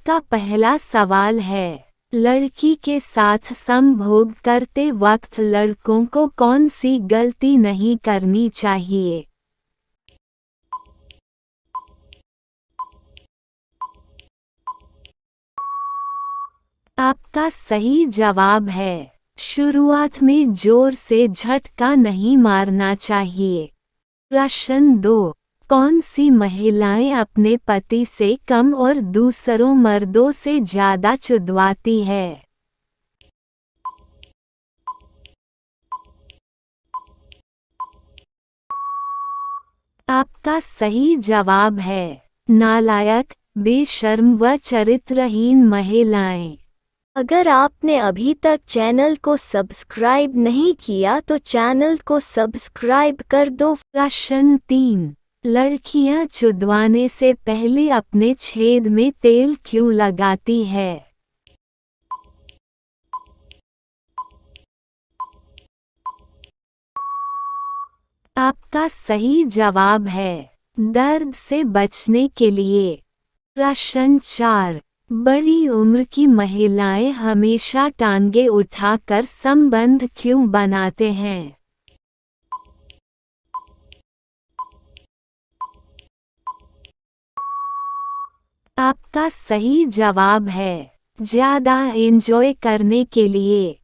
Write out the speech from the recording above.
आपका पहला सवाल है, लड़की के साथ संभोग करते वक्त लड़कों को कौन सी गलती नहीं करनी चाहिए? आपका सही जवाब है, शुरुआत में जोर से झटका नहीं मारना चाहिए। प्रश्न 2, कौन सी महिलाएं अपने पति से कम और दूसरों मर्दों से ज्यादा चुदवाती है? आपका सही जवाब है, नालायक, बेशर्म व चरित्रहीन महिलाएं। अगर आपने अभी तक चैनल को सब्सक्राइब नहीं किया तो चैनल को सब्सक्राइब कर दो। प्रश्न 3, लड़कियां चुदवाने से पहले अपने छेद में तेल क्यों लगाती है? आपका सही जवाब है, दर्द से बचने के लिए। प्रश्न 4, बड़ी उम्र की महिलाएं हमेशा टांगे उठाकर संबंध क्यों बनाते हैं? आपका सही जवाब है, ज्यादा एंजॉय करने के लिए।